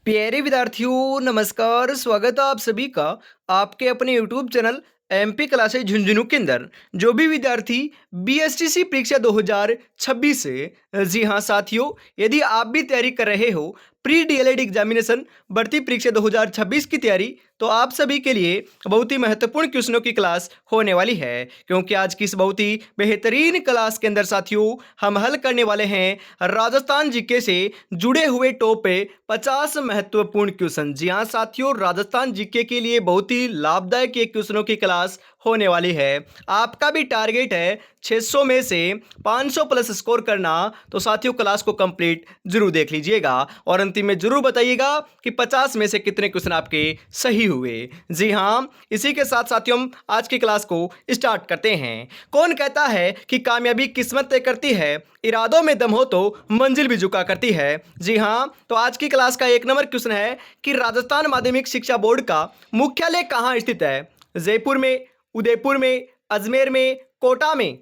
प्यारे विद्यार्थियों नमस्कार। स्वागत है आप सभी का आपके अपने YouTube channel MP classes Jhunjhunu के अंदर। जो भी विद्यार्थी बीएसटीसी परीक्षा 2026 से जी हाँ साथियों, यदि आप भी तैयारी कर रहे हो प्री डीएलएड एग्जामिनेशन भर्ती परीक्षा 2026 की तैयारी, तो आप सभी के लिए बहुत ही महत्वपूर्ण क्वेश्चनों की क्लास होने वाली है। क्योंकि आज की इस बहुत ही बेहतरीन क्लास के अंदर साथियों हम हल करने वाले हैं राजस्थान जीके से जुड़े हुए टॉप 50 महत्वपूर्ण क्वेश्चन। जी हाँ साथियों, राजस्थान जीके के लिए बहुत ही लाभदायक ये क्वेश्चनों की क्लास होने वाली है। आपका भी टारगेट है 600 में से 500 प्लस स्कोर करना, तो साथियों क्लास को कंप्लीट जरूर देख लीजिएगा और अंतिम में जरूर बताइएगा कि 50 में से कितने क्वेश्चन आपके सही हुए। जी हाँ, इसी के साथ साथियों हम आज की क्लास को स्टार्ट करते हैं। कौन कहता है कि कामयाबी किस्मत तय करती है, इरादों में दम हो तो मंजिल भी झुका करती है। जी हाँ, तो आज की क्लास का 1 नंबर क्वेश्चन है कि राजस्थान माध्यमिक शिक्षा बोर्ड का मुख्यालय कहाँ स्थित है? जयपुर में, उदयपुर में, अजमेर में, कोटा में?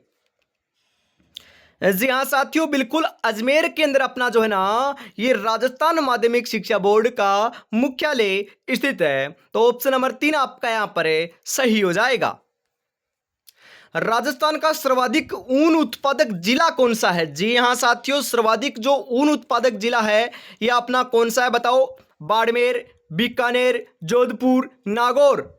जी हाँ साथियों, बिल्कुल अजमेर के अंदर अपना जो है ना ये राजस्थान माध्यमिक शिक्षा बोर्ड का मुख्यालय स्थित है। तो ऑप्शन नंबर 3 आपका यहां पर सही हो जाएगा। राजस्थान का सर्वाधिक ऊन उत्पादक जिला कौन सा है? जी हाँ साथियों, सर्वाधिक जो ऊन उत्पादक जिला है यह अपना कौन सा है बताओ? बाड़मेर, बीकानेर, जोधपुर, नागौर?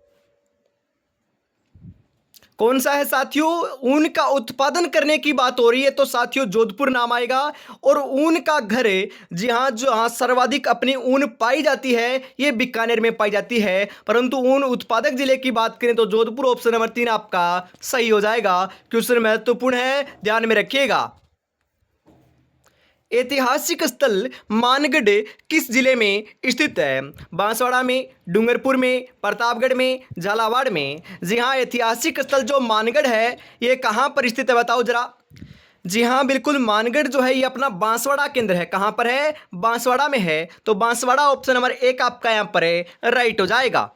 कौन सा है साथियों? ऊन का उत्पादन करने की बात हो रही है तो साथियों जोधपुर नाम आएगा। और ऊन का घर है, जी हाँ, जो हाँ सर्वाधिक अपनी ऊन पाई जाती है ये बीकानेर में पाई जाती है। परंतु ऊन उत्पादक जिले की बात करें तो जोधपुर ऑप्शन नंबर 3 आपका सही हो जाएगा। क्वेश्चन महत्वपूर्ण है, ध्यान में रखिएगा। ऐतिहासिक स्थल मानगढ़ किस जिले में स्थित है? बांसवाड़ा में, डूंगरपुर में, प्रतापगढ़ में, झालावाड़ में? जी हाँ, ऐतिहासिक स्थल जो मानगढ़ है ये कहाँ पर स्थित है बताओ जरा? जी हाँ, बिल्कुल मानगढ़ जो है ये अपना बांसवाड़ा के अंदर है। कहाँ पर है? बांसवाड़ा में है। तो बांसवाड़ा ऑप्शन नंबर 1 आपका यहाँ पर राइट हो जाएगा।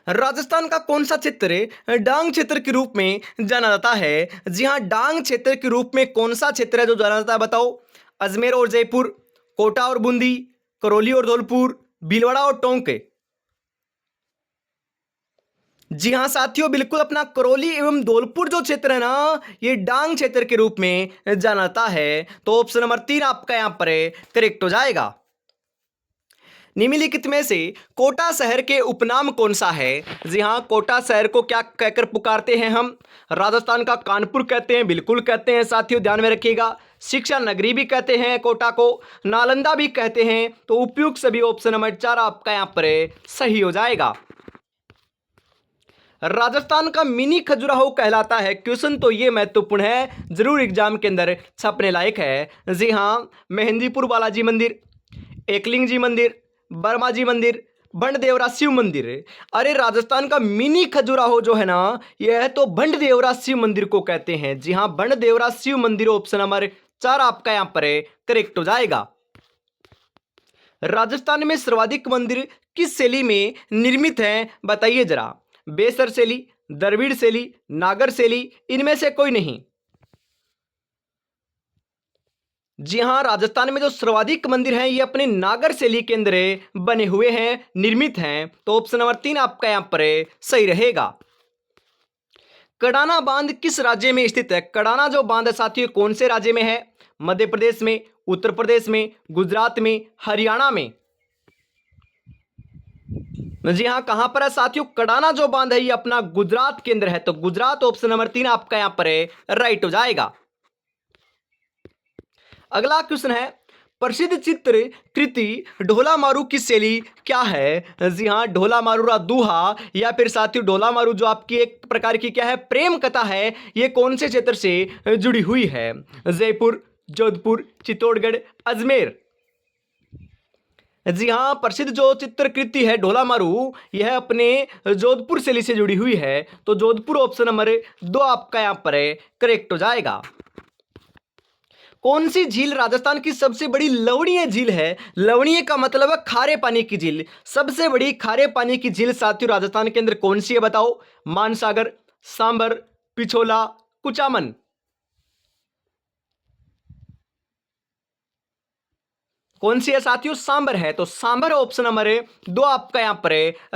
राजस्थान का कौन सा क्षेत्र डांग क्षेत्र के रूप में जाना जाता है? जी हाँ, डांग क्षेत्र के रूप में कौन सा क्षेत्र है जो जाना जाता है बताओ? अजमेर और जयपुर, कोटा और बूंदी, करौली और धौलपुर, भीलवाड़ा और टोंक? जी हाँ साथियों, बिल्कुल अपना करौली एवं धौलपुर जो क्षेत्र है ना ये डांग क्षेत्र के रूप में जाना जाता है। तो ऑप्शन नंबर 3 आपका यहां पर करेक्ट हो जाएगा। निम्नलिखित में से कोटा शहर के उपनाम कौन सा है? जी हाँ, कोटा शहर को क्या कहकर पुकारते हैं हम? राजस्थान का कानपुर कहते हैं, बिल्कुल कहते हैं साथियों, ध्यान में रखिएगा। शिक्षा नगरी भी कहते हैं कोटा को, नालंदा भी कहते हैं। तो उपयुक्त सभी ऑप्शन नंबर 4 आपका यहाँ पर सही हो जाएगा। राजस्थान का मिनी खजुराहो कहलाता है। क्वेश्चन तो ये महत्वपूर्ण है, जरूर एग्जाम के अंदर छपने लायक है। जी हाँ, मेहंदीपुर बालाजी मंदिर, एकलिंग जी मंदिर, बर्मा जी मंदिर, भंड शिव मंदिर। अरे राजस्थान का मिनी खजुराहो जो है ना यह है तो भंड शिव मंदिर को कहते हैं। जी हाँ, भंड शिव मंदिर ऑप्शन नंबर 4 आपका यहां पर करेक्ट हो जाएगा। राजस्थान में सर्वाधिक मंदिर किस शैली में निर्मित हैं बताइए जरा? बेसर शैली, द्रविड़ शैली, नागर शैली, इनमें से कोई नहीं? जी हाँ, राजस्थान में जो सर्वाधिक मंदिर हैं ये अपने नागर शैली के अंदर बने हुए हैं, निर्मित हैं। तो ऑप्शन नंबर 3 आपका यहां पर सही रहेगा। कडाना बांध किस राज्य में स्थित है? कडाना जो बांध है साथियों कौन से राज्य में है? मध्य प्रदेश में, उत्तर प्रदेश में, गुजरात में, हरियाणा में? जी हाँ, कहां पर है साथियों? कडाना जो बांध है ये अपना गुजरात के अंदर है। तो गुजरात ऑप्शन नंबर 3 आपका यहां पर राइट हो जाएगा। अगला क्वेश्चन है, प्रसिद्ध चित्र कृति ढोला मारू की शैली क्या है? जी हाँ, ढोला मारू दूहा या फिर साथियों ढोला मारू जो आपकी एक प्रकार की क्या है प्रेम कथा है, ये कौन से क्षेत्र से जुड़ी हुई है? जयपुर, जोधपुर, चित्तौड़गढ़, अजमेर? जी हाँ, प्रसिद्ध जो चित्रकृति है ढोला मारू यह अपने जोधपुर शैली से जुड़ी हुई है। तो जोधपुर ऑप्शन नंबर 2 आपका यहाँ पर करेक्ट हो जाएगा। कौन सी झील राजस्थान की सबसे बड़ी लवणीय झील है? लवणीय का मतलब है खारे पानी की झील। सबसे बड़ी खारे पानी की झील साथियों राजस्थान के अंदर कौन सी है बताओ? मानसागर, सांबर, पिछोला, कुचामन? कौन सी है साथियों? सांबर है। तो सांबर ऑप्शन नंबर 2 आपका यहां पर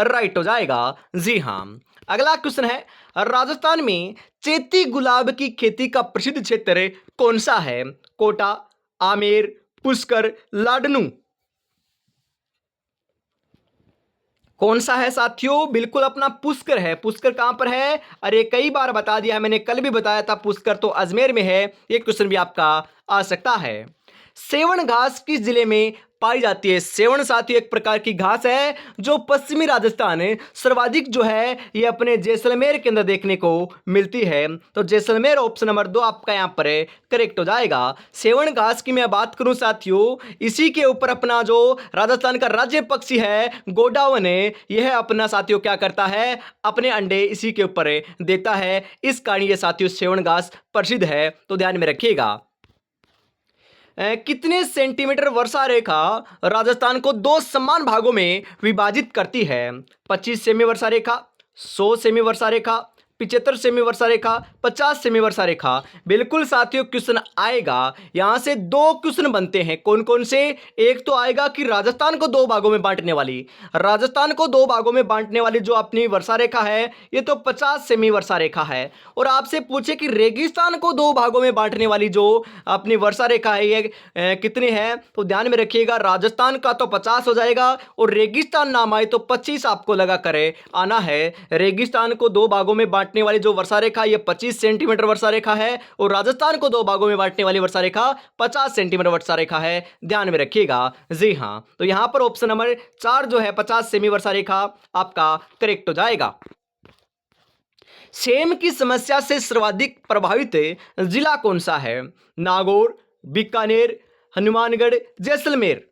राइट हो जाएगा। जी हां। अगला क्वेश्चन है, राजस्थान में चेती गुलाब की खेती का प्रसिद्ध क्षेत्र कौन सा है? कोटा, आमेर, पुष्कर, लाडनू। कौन सा है साथियों? बिल्कुल अपना पुष्कर है। पुष्कर कहां पर है? अरे कई बार बता दिया है मैंने, कल भी बताया था। पुष्कर तो अजमेर में है। ये क्वेश्चन भी आपका आ सकता है। सेवन घास किस जिले में पाई जाती है? सेवन साथियों एक प्रकार की घास है जो पश्चिमी राजस्थान सर्वाधिक जो है ये अपने जैसलमेर के अंदर देखने को मिलती है। तो जैसलमेर ऑप्शन नंबर 2 आपका यहां पर करेक्ट हो जाएगा। सेवन घास की मैं बात करूं साथियों, इसी के ऊपर अपना जो राजस्थान का राज्य पक्षी है गोडावन है, यह अपना साथियों क्या करता है? अपने अंडे इसी के ऊपर देता है। इस कारण ये साथियों सेवन घास प्रसिद्ध है, तो ध्यान में रखिएगा। कितने सेंटीमीटर वर्षा रेखा राजस्थान को दो समान भागों में विभाजित करती है? 25 सेमी वर्षा रेखा, 100 सेमी वर्षा रेखा, 75 सेमी वर्षा रेखा, 50 सेमी वर्षा रेखा। बिल्कुल साथियों क्वेश्चन आएगा, यहां से दो क्वेश्चन बनते हैं। कौन कौन से? एक तो आएगा कि राजस्थान को दो भागों में बांटने वाली, राजस्थान को दो भागों में बांटने वाली जो अपनी वर्षा रेखा है ये तो 50 सेमी वर्षा रेखा है। और आपसे पूछे कि रेगिस्तान को दो भागों में बांटने वाली जो अपनी वर्षा रेखा है ये कितनी है? तो ध्यान में रखिएगा, राजस्थान का तो 50 हो जाएगा और रेगिस्तान नाम आए तो 25 आपको लगा करे आना है। रेगिस्तान को दो भागों में बांटने वाली जो वर्षा रेखा ये 25 सेंटीमीटर वर्षा रेखा है और राजस्थान को दो भागों में बांटने वाली वर्षा रेखा 50 सेंटीमीटर वर्षा रेखा है। ध्यान में रखिएगा। जी हां, तो यहां पर ऑप्शन नंबर 4 जो है 50 सेमी वर्षा रेखा आपका करेक्ट हो जाएगा। सेम की समस्या से सर्वाधिक प्रभावित जिला कौन सा है? नागौर, बीकानेर, हनुमानगढ़, जैसलमेर।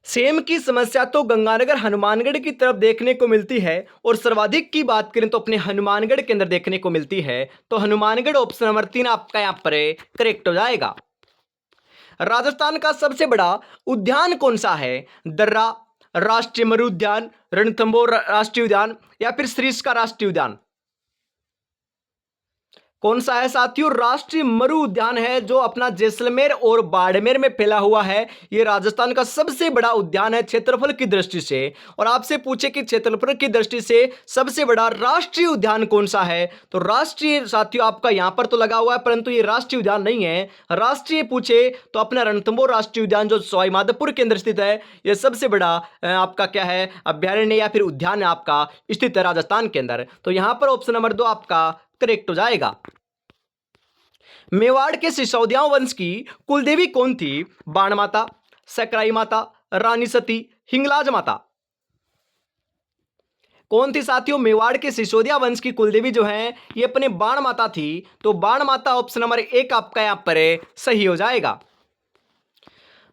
सेम की समस्या तो गंगानगर हनुमानगढ़ की तरफ देखने को मिलती है और सर्वाधिक की बात करें तो अपने हनुमानगढ़ के अंदर देखने को मिलती है। तो हनुमानगढ़ ऑप्शन नंबर 3 आपका यहां पर करेक्ट हो जाएगा। राजस्थान का सबसे बड़ा उद्यान कौन सा है? दर्रा राष्ट्रीय मरु उद्यान, रणथंभौर राष्ट्रीय उद्यान या फिर सरिस्का राष्ट्रीय उद्यान। कौन सा है साथियों? राष्ट्रीय मरु उद्यान है जो अपना जैसलमेर और बाड़मेर में फैला हुआ है। यह राजस्थान का सबसे बड़ा उद्यान है क्षेत्रफल की दृष्टि से। और आपसे पूछे कि क्षेत्रफल की दृष्टि से सबसे बड़ा राष्ट्रीय उद्यान कौन सा है? तो राष्ट्रीय साथियों आपका यहां पर तो लगा हुआ है परंतु ये राष्ट्रीय उद्यान नहीं है। राष्ट्रीय पूछे तो अपना रणथंभौर राष्ट्रीय उद्यान जो सवाईमाधोपुर के अंदर स्थित है, यह सबसे बड़ा आपका क्या है? अभ्यारण्य या फिर उद्यान आपका स्थित है राजस्थान के अंदर। तो यहां पर ऑप्शन नंबर 2 आपका करेक्ट हो जाएगा। मेवाड़ के सिसोदिया वंश की कुलदेवी कौन थी? बाण माता, सकराई माता, रानी सती, हिंगलाज माता। कौन थी साथियों? मेवाड़ के सिसोदिया वंश की कुलदेवी जो है ये अपने बाण माता थी। तो बाण माता ऑप्शन नंबर 1 आपका यहां पर सही हो जाएगा।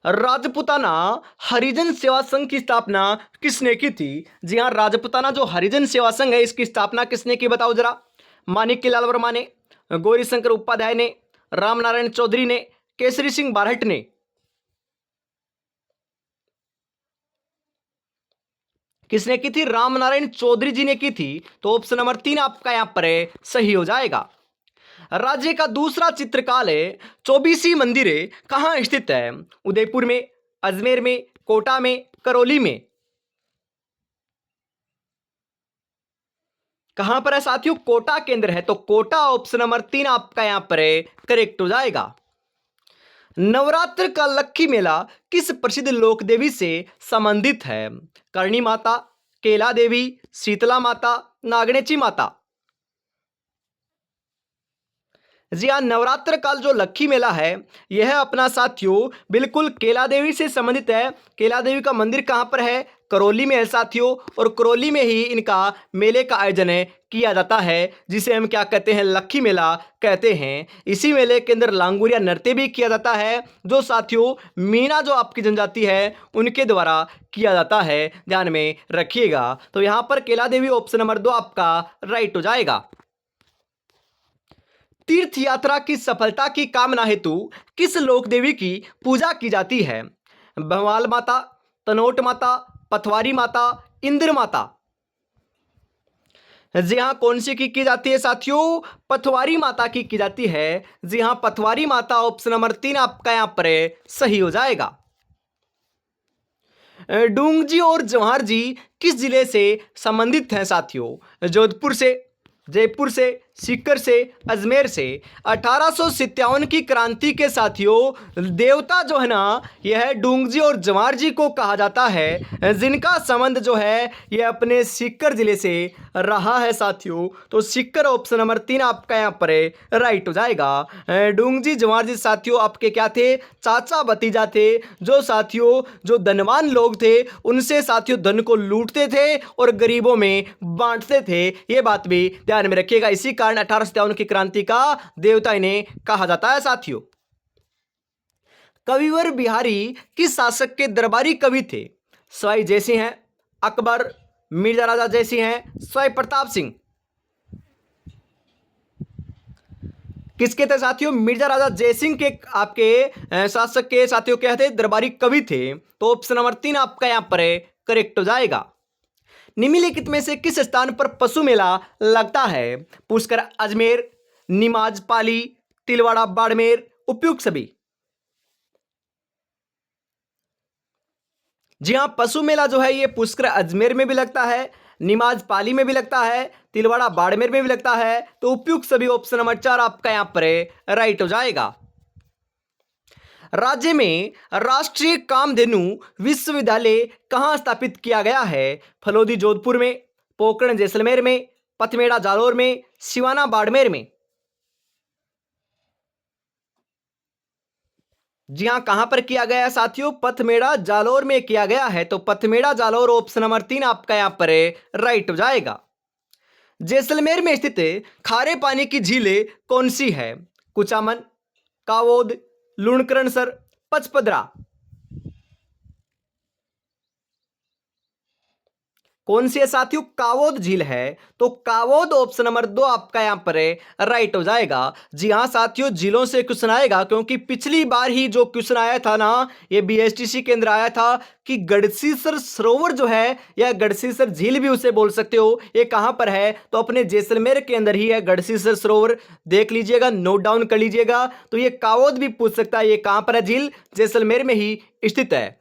राजपुताना हरिजन सेवा संघ की स्थापना किसने की थी? जी हां, राजपुताना जो हरिजन सेवा संघ है इसकी स्थापना किसने की बताओ जरा? माणिक्यलाल वर्मा ने, गौरीशंकर उपाध्याय ने, रामनारायण चौधरी ने, केसरी सिंह बारहट ने। किसने की थी? रामनारायण चौधरी जी ने की थी। तो ऑप्शन नंबर 3 आपका यहां पर सही हो जाएगा। राज्य का दूसरा चित्रकालय चौबीसी मंदिर कहां स्थित है? उदयपुर में, अजमेर में, कोटा में, करौली में। कहां पर है साथियों? कोटा के अंदर है। तो कोटा ऑप्शन नंबर 3 आपका यहां पर करेक्ट हो जाएगा। नवरात्र का लक्खी मेला किस प्रसिद्ध लोक देवी से संबंधित है? करणी माता, केला देवी, शीतला माता, नागणेची माता। जी हाँ, नवरात्र काल जो लक्खी मेला है यह अपना साथियों बिल्कुल केला देवी से संबंधित है। केला देवी का मंदिर कहां पर है? करौली में है साथियों। और करौली में ही इनका मेले का आयोजन किया जाता है जिसे हम क्या कहते हैं? लक्खी मेला कहते हैं। इसी मेले के अंदर लांगुरिया नृत्य भी किया जाता है जो साथियों मीणा जो आपकी जनजाति है उनके द्वारा किया जाता है। ध्यान में रखिएगा। तो यहां पर केला देवी ऑप्शन नंबर 2 आपका राइट हो जाएगा। तीर्थ यात्रा की सफलता की कामना हेतु किस लोक देवी की पूजा की जाती है? भवाल माता, तनोट माता, पथवारी माता, इंद्र माता। जी हाँ, कौन सी की जाती है साथियों? पथवारी माता की जाती है। जी हाँ, पथवारी माता ऑप्शन नंबर 3 आपका यहाँ पर सही हो जाएगा। डूंगजी और जवाहर जी किस जिले से संबंधित हैं साथियों? जोधपुर से, जयपुर से, सीकर से, अजमेर से। 1857 की क्रांति के साथियों देवता जो है ना, यह डूंगजी और जवाहर जी को कहा जाता है, जिनका संबंध जो है यह अपने सीकर जिले से रहा है साथियों। तो सीकर ऑप्शन नंबर 3 आपका यहाँ पर राइट हो जाएगा। डूंगजी जवाहर जी साथियों आपके क्या थे? चाचा भतीजा थे, जो साथियों जो धनवान लोग थे उनसे साथियों धन को लूटते थे और गरीबों में बांटते थे। ये बात भी ध्यान में रखिएगा। इसी कारण 1857 की क्रांति का देवता इन्हें कहा जाता है साथियों। कविवर बिहारी किस शासक के दरबारी कवि थे? सवाई जयसिंह हैं, अकबर, मिर्जा राजा जयसिंह हैं, सवाई प्रताप सिंह। किसके थे साथियों? मिर्जा राजा जयसिंह के आपके शासक के साथियों क्या थे? दरबारी कवि थे। तो ऑप्शन नंबर 3 आपका यहां पर करेक्ट हो जाएगा। निम्नलिखित में से किस स्थान पर पशु मेला लगता है? पुष्कर अजमेर, निमाज पाली, तिलवाड़ा बाड़मेर, उपयुक्त सभी। जी हाँ, पशु मेला जो है ये पुष्कर अजमेर में भी लगता है, निमाज पाली में भी लगता है, तिलवाड़ा बाड़मेर में भी लगता है। तो उपयुक्त सभी ऑप्शन नंबर 4 आपका यहां पर राइट हो जाएगा। राज्य में राष्ट्रीय कामधेनु विश्वविद्यालय कहाँ स्थापित किया गया है? फलोदी जोधपुर में, पोखरण जैसलमेर में, पथमेड़ा जालोर में, सिवाना बाड़मेर में। जी हाँ, कहां पर किया गया है साथियों? पथमेड़ा जालोर में किया गया है। तो पथमेड़ा जालोर ऑप्शन नंबर 3 आपका यहां पर राइट हो जाएगा। जैसलमेर में स्थित खारे पानी की झीलें कौन सी है? कुचामन, कावोद, लुणकरणसर, पचपदरा। कौन सी है साथियों? कावोद झील है। तो कावोद ऑप्शन नंबर 2 आपका यहां पर राइट हो जाएगा। जी हां साथियों, झीलों से क्वेश्चन आएगा क्योंकि पिछली बार ही जो क्वेश्चन आया था ना, ये बीएसटीसी के अंदर आया था कि गढ़सीसर सरोवर जो है या गढ़सीसर झील भी उसे बोल सकते हो, ये कहां पर है? तो अपने जैसलमेर के अंदर ही है गढ़सीसर सरोवर। देख लीजिएगा, नोट डाउन कर लीजिएगा। तो ये कावोद भी पूछ सकता है, ये कहां पर है झील? जैसलमेर में ही स्थित है।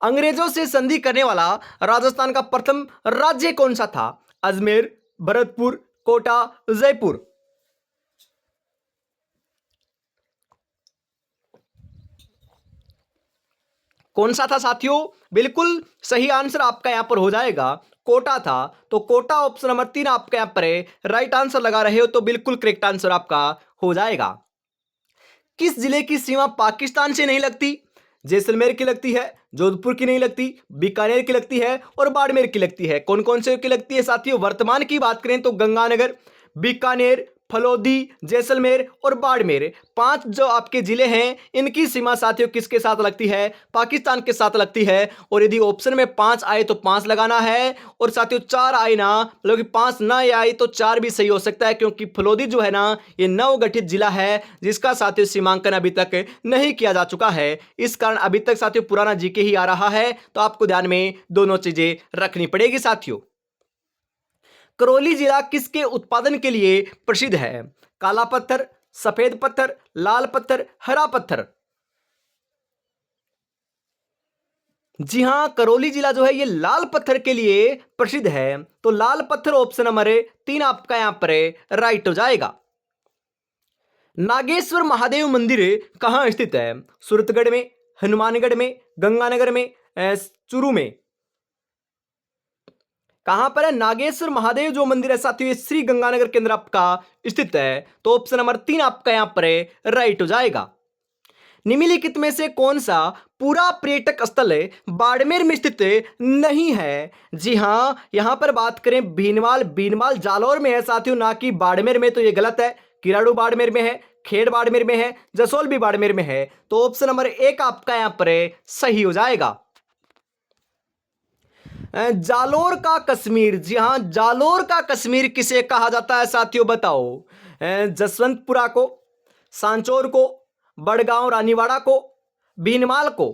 अंग्रेजों से संधि करने वाला राजस्थान का प्रथम राज्य कौन सा था? अजमेर, भरतपुर, कोटा, जयपुर। कौन सा था साथियों? बिल्कुल सही आंसर आपका यहां पर हो जाएगा, कोटा था। तो कोटा ऑप्शन नंबर 3 आपके यहां पर राइट आंसर लगा रहे हो, तो बिल्कुल करेक्ट आंसर आपका हो जाएगा। किस जिले की सीमा पाकिस्तान से नहीं लगती? जैसलमेर की लगती है, जोधपुर की नहीं लगती, बीकानेर की लगती है और बाड़मेर की लगती है। कौन कौन से की लगती है साथियों? वर्तमान की बात करें तो गंगानगर, बीकानेर, फलोदी, जैसलमेर और बाड़मेर, 5 जो आपके जिले हैं इनकी सीमा साथियों किसके साथ लगती है? पाकिस्तान के साथ लगती है। और यदि ऑप्शन में 5 आए तो 5 लगाना है, और साथियों 4 आए ना, मतलब कि 5 ना आए तो 4 भी सही हो सकता है, क्योंकि फलोदी जो है ना ये नवगठित जिला है जिसका साथियों सीमांकन अभी तक नहीं किया जा चुका है। इस कारण अभी तक साथियों पुराना जीके ही आ रहा है। तो आपको ध्यान में दोनों चीजें रखनी पड़ेगी साथियों। करौली जिला किसके उत्पादन के लिए प्रसिद्ध है? काला पत्थर, सफेद पत्थर, लाल पत्थर, हरा पत्थर। जी हां, करौली जिला जो है ये लाल पत्थर के लिए प्रसिद्ध है। तो लाल पत्थर ऑप्शन नंबर 3 आपका यहां पर राइट हो जाएगा। नागेश्वर महादेव मंदिर कहां स्थित है? सूरतगढ़ में, हनुमानगढ़ में, गंगानगर में, चूरू में। कहां पर है नागेश्वर महादेव जो मंदिर है साथियों? ये श्री गंगानगर के अंदर आपका स्थित है। तो ऑप्शन नंबर 3 आपका यहां पर राइट हो जाएगा। निम्नलिखित में से कौन सा पूरा पर्यटक स्थल बाड़मेर में स्थित नहीं है? जी हां, यहां पर बात करें भीनमाल, भीनमाल जालौर में है साथियों, ना कि बाड़मेर में। तो ये गलत है। किराड़ू बाड़मेर में है, खेड़ बाड़मेर में है, जसोल भी बाड़मेर में है। तो ऑप्शन नंबर 1 आपका यहां पर सही हो जाएगा। जालोर का कश्मीर, जी हां, जालोर का कश्मीर किसे कहा जाता है साथियों? बताओ। जसवंतपुरा को, सांचौर को, बड़गांव रानीवाड़ा को, भीनमाल को।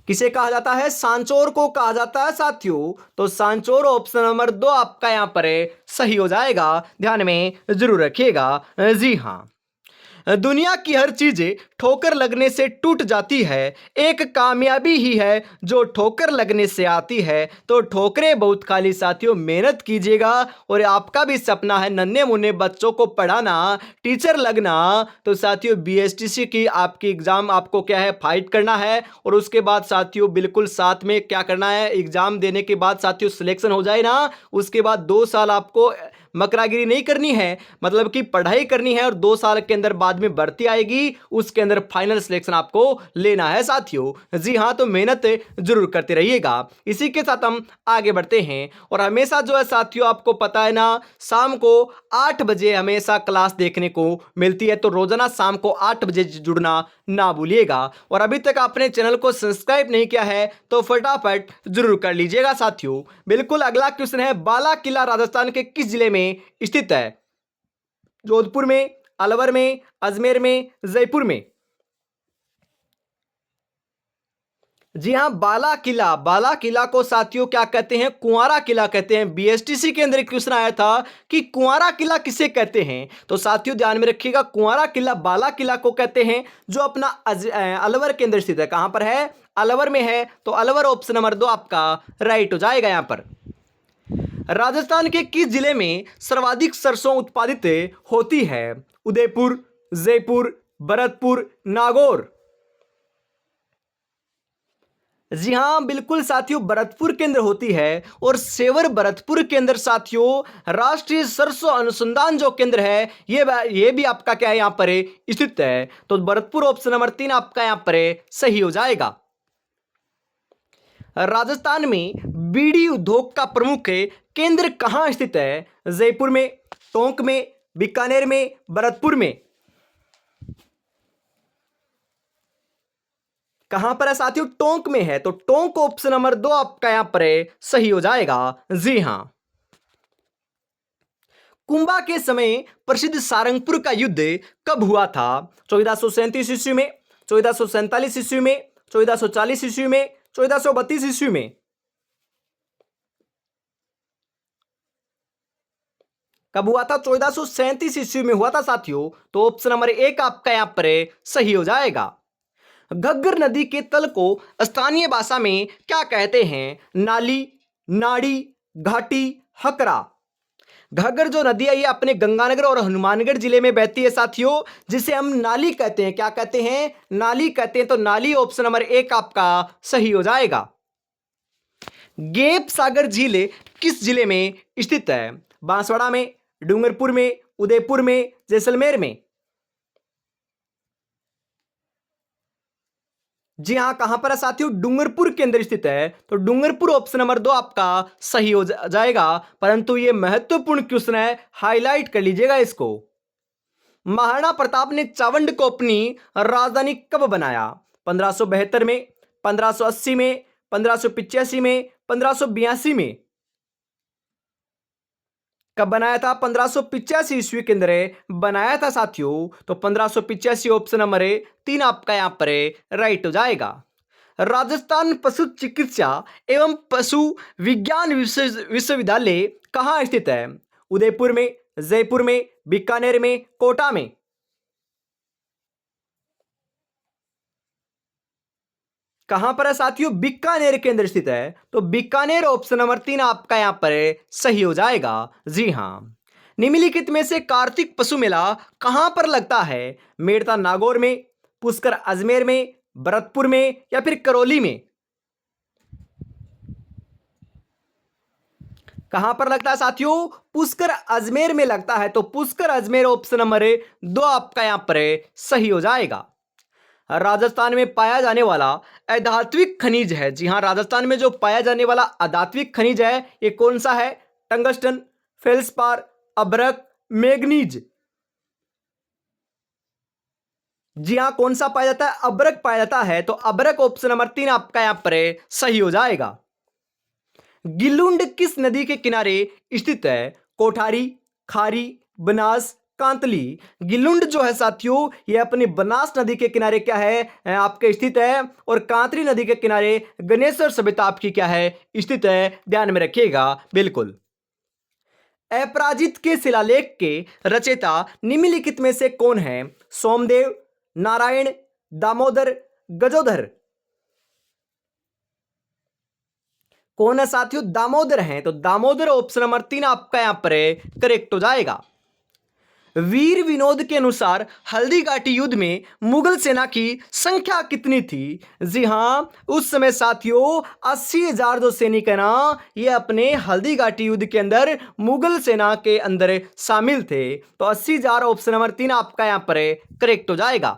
किसे कहा जाता है? सांचौर को कहा जाता है साथियों। तो सांचौर ऑप्शन नंबर 2 आपका यहां पर सही हो जाएगा, ध्यान में जरूर रखिएगा। जी हां, दुनिया की हर चीजें ठोकर लगने से टूट जाती है, एक कामयाबी ही है जो ठोकर लगने से आती है। तो ठोकरें बहुत खाली साथियों, मेहनत कीजिएगा और आपका भी सपना है नन्हे मुन्ने बच्चों को पढ़ाना, टीचर लगना। तो साथियों बीएसटीसी की आपकी एग्जाम आपको क्या है, फाइट करना है और उसके बाद साथियों बिल्कुल साथ में क्या करना है, एग्जाम देने के बाद साथियों सिलेक्शन हो जाए ना, उसके बाद 2 साल आपको मकरागिरी नहीं करनी है, मतलब कि पढ़ाई करनी है और 2 साल के अंदर बाद में भर्ती आएगी, उसके अंदर फाइनल सिलेक्शन आपको लेना है साथियों। जी हां, तो मेहनत जरूर करते रहिएगा। इसी के साथ हम आगे बढ़ते हैं और हमेशा जो है साथियों आपको पता है ना, शाम को 8 बजे हमेशा क्लास देखने को मिलती है, तो रोजाना शाम को 8 बजे जुड़ना ना भूलिएगा। और अभी तक आपने चैनल को सब्सक्राइब नहीं किया है तो फटाफट जरूर कर लीजिएगा साथियों। बिल्कुल अगला क्वेश्चन है, बाला किला राजस्थान के किस जिले में स्थित है? जोधपुर में, अलवर में, अजमेर में, जयपुर में? जी हां, बाला किला को साथियों क्या कहते हैं? कुंवारा किला कहते हैं। बीएसटीसी के अंदर एक क्वेश्चन आया था कि कुंवारा किला किसे कहते हैं, तो साथियों ध्यान में रखिएगा, कुंवारा किला बाला किला को कहते हैं, जो अपना अलवर के अंदर स्थित है। कहां पर है? अलवर में है, तो अलवर ऑप्शन नंबर 2 आपका राइट हो जाएगा यहां पर। राजस्थान के किस जिले में सर्वाधिक सरसों उत्पादित होती है? उदयपुर, जयपुर, भरतपुर, नागौर? जी हाँ, बिल्कुल साथियों, भरतपुर के अंदर होती है और सेवर भरतपुर के अंदर साथियों राष्ट्रीय सरसों अनुसंधान जो केंद्र है, ये भी आपका क्या है, यहां पर स्थित है। तो भरतपुर ऑप्शन नंबर 3 आपका यहां पर सही हो जाएगा। राजस्थान में बीड़ी उद्योग का प्रमुख केंद्र कहां स्थित है? जयपुर में, टोंक में, बीकानेर में, भरतपुर में? कहां पर है साथियों? टोंक में है, तो टोंक ऑप्शन नंबर 2 आपका यहां पर सही हो जाएगा। जी हां, कुंभा के समय प्रसिद्ध सारंगपुर का युद्ध कब हुआ था? 1437 ईस्वी में, 1447 ईस्वी में, 1440 ईस्वी में, 1432 ईस्वी में? कब हुआ था? 1437 ईस्वी में हुआ था साथियों। तो ऑप्शन नंबर 1 आपका यहां पर सही हो जाएगा। घग्गर नदी के तल को स्थानीय भाषा में क्या कहते हैं? नाली, नाड़ी, घाटी, हकरा? घग्गर जो नदी है ये अपने गंगानगर और हनुमानगढ़ जिले में बहती है साथियों, जिसे हम नाली कहते हैं। क्या कहते हैं? नाली कहते हैं। तो नाली ऑप्शन नंबर 1 आपका सही हो जाएगा। गेप सागर झील किस जिले में स्थित है? बांसवाड़ा में, डूंगरपुर में, उदयपुर में, जैसलमेर में? जी हां, कहां पर है साथियों? डूंगरपुर के अंदर स्थित है। तो डूंगरपुर ऑप्शन नंबर 2 आपका सही हो जाएगा। परंतु यह महत्वपूर्ण क्वेश्चन है, हाईलाइट कर लीजिएगा इसको। महाराणा प्रताप ने चावंड को अपनी राजधानी कब बनाया? 1572 में, 1580 में, 1585 में, 1582 में? कब बनाया था? 1585 ईस्वी के अंदर बनाया था साथियों। तो 1585 ऑप्शन नंबर 3 आपका यहां पर राइट हो जाएगा। राजस्थान पशु चिकित्सा एवं पशु विज्ञान विश्वविद्यालय कहां स्थित है? उदयपुर में, जयपुर में, बीकानेर में, कोटा में? कहां पर है साथियों? बीकानेर के अंदर स्थित है। तो बीकानेर ऑप्शन नंबर 3 आपका यहां पर सही हो जाएगा। जी हां, निम्नलिखित में से कार्तिक पशु मेला कहां पर लगता है? मेड़ता नागौर में, पुष्कर अजमेर में, भरतपुर में, या फिर करौली में? कहां पर लगता है साथियों? पुष्कर अजमेर में लगता है। तो पुष्कर अजमेर ऑप्शन नंबर 2 आपका यहां पर सही हो जाएगा। राजस्थान में पाया जाने वाला अधात्विक खनिज है। जी हां, राजस्थान में जो पाया जाने वाला अधात्विक खनिज है ये कौन सा है? टंगस्टन, फेल्सपार, अभ्रक, मैग्नीज? जी हां, कौन सा पाया जाता है? अभ्रक पाया जाता है। तो अभ्रक ऑप्शन नंबर 3 आपका यहां पर सही हो जाएगा। गिलुंड किस नदी के किनारे स्थित है? कोठारी, खारी, बनास, कांतली। गिलुंड जो है साथियों ये अपनी बनास नदी के किनारे क्या है आपके स्थित है, और कांतली नदी के किनारे गणेश्वर सभ्यता आपकी क्या है स्थित है, ध्यान में रखिएगा बिल्कुल। अपराजित के शिलालेख के रचयिता निम्नलिखित में से कौन है? सोमदेव, नारायण, दामोदर, गजोधर। कौन है साथियों? दामोदर हैं, तो दामोदर ऑप्शन नंबर 3 आपका यहां पर करेक्ट हो जाएगा। वीर विनोद के अनुसार हल्दी घाटी युद्ध में मुगल सेना की संख्या कितनी थी? जी हां, उस समय साथियों 80,000 जो सैनिक है ना ये अपने हल्दी घाटी युद्ध के अंदर मुगल सेना के अंदर शामिल थे, तो 80,000 ऑप्शन नंबर 3 आपका यहां पर करेक्ट हो जाएगा।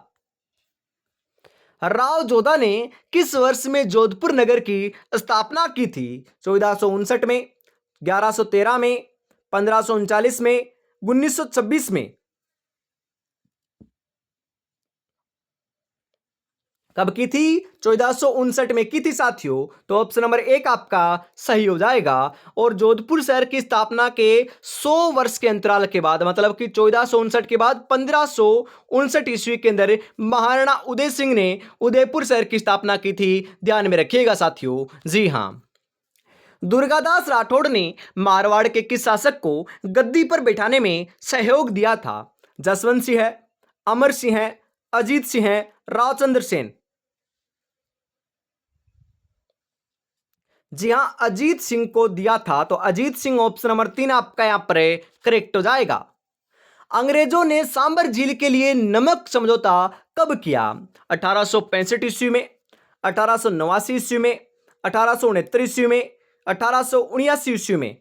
राव जोधा ने किस वर्ष में जोधपुर नगर की स्थापना की थी? 1459 में, 1113 में, 1539 में, 1926 में। कब की थी? 1459 में की थी साथियों, तो ऑप्शन नंबर 1 आपका सही हो जाएगा। और जोधपुर शहर की स्थापना के 100 वर्ष के अंतराल के बाद, मतलब कि 1459 के बाद 1559 ईस्वी के अंदर महाराणा उदय सिंह ने उदयपुर शहर की स्थापना की थी, ध्यान में रखिएगा साथियों। जी हां। दुर्गादास राठौड़ ने मारवाड़ के किस शासक को गद्दी पर बैठाने में सहयोग दिया था? जसवंत सिंह है, अमर सिंह है, अजीत सिंह है, रावचंद्र सेन। जी हां, अजीत सिंह को दिया था, तो अजीत सिंह ऑप्शन नंबर 3 आपका यहां पर करेक्ट हो जाएगा। अंग्रेजों ने सांबर झील के लिए नमक समझौता कब किया? 1865 ईस्वी में, 1889 ईस्वी में, 1869 ईस्वी में, 1879 ईस्वी में।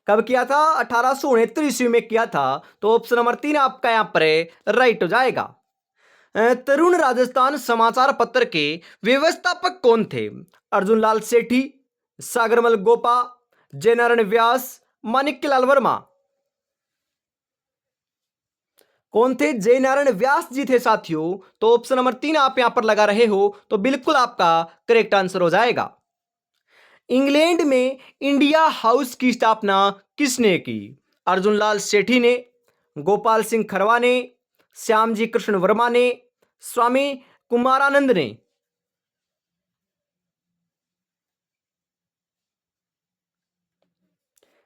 कब किया था? 1869 ईस्वी में किया था, तो ऑप्शन नंबर 3 आपका यहां पर राइट हो जाएगा। तरुण राजस्थान समाचार पत्र के व्यवस्थापक कौन थे? अर्जुन लाल सेठी, सागरमल गोपा, जयनारायण व्यास, माणिक्यलाल वर्मा। कौन थे? जयनारायण व्यास जी थे साथियों, तो ऑप्शन नंबर 3 आप यहां पर लगा रहे हो, तो बिल्कुल आपका करेक्ट आंसर हो जाएगा। इंग्लैंड में इंडिया हाउस की स्थापना किसने की? अर्जुन लाल सेठी ने, गोपाल सिंह खरवा ने, श्यामजी कृष्ण वर्मा ने, स्वामी कुमारानंद ने।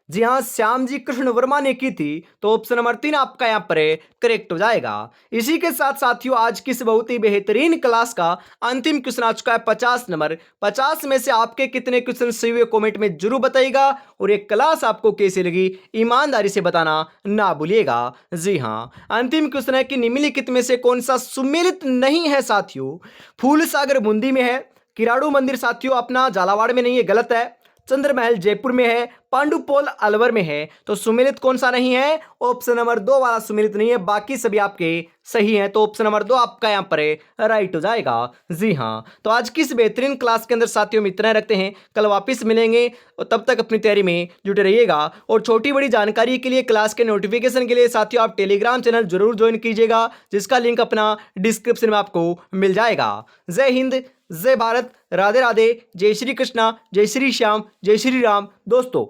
जी हां, श्यामजी कृष्ण वर्मा ने की थी, तो ऑप्शन नंबर 3 आपका यहां पर करेक्ट हो जाएगा। इसी के साथ साथियों आज की इस बहुत ही बेहतरीन क्लास का अंतिम क्वेश्चन आ चुका है 50 नंबर। 50 में से आपके कितने क्वेश्चन सही हुए कमेंट में जरूर बताइएगा, और ये क्लास आपको कैसी लगी ईमानदारी से बताना ना भूलिएगा। जी हां, अंतिम क्वेश्चन है कि निम्नलिखित में से कौन सा सुमेलित नहीं है साथियों? फूल सागर बूंदी में है, किराड़ू मंदिर साथियों अपना झालावाड़ में नहीं है, गलत है। चंद्रमहल जयपुर में है, पांडुपोल अलवर में है, तो सुमेलित कौन सा नहीं है? ऑप्शन नंबर 2 वाला सुमेलित नहीं है, बाकी सभी आपके सही हैं, तो ऑप्शन नंबर 2 आपका यहां पर राइट हो जाएगा। जी हां, तो आज की इस बेहतरीन क्लास के अंदर साथियों हम इतना रखते हैं, कल वापस मिलेंगे, और तब तक अपनी तैयारी में जुटे रहिएगा। और छोटी बड़ी जानकारी के लिए, क्लास के नोटिफिकेशन के लिए साथियों आप टेलीग्राम चैनल जरूर ज्वाइन कीजिएगा, जिसका लिंक अपना डिस्क्रिप्शन में आपको मिल जाएगा। जय हिंद, जय भारत, राधे राधे, जय श्री कृष्णा, जय श्री श्याम, जय श्री राम दोस्तों।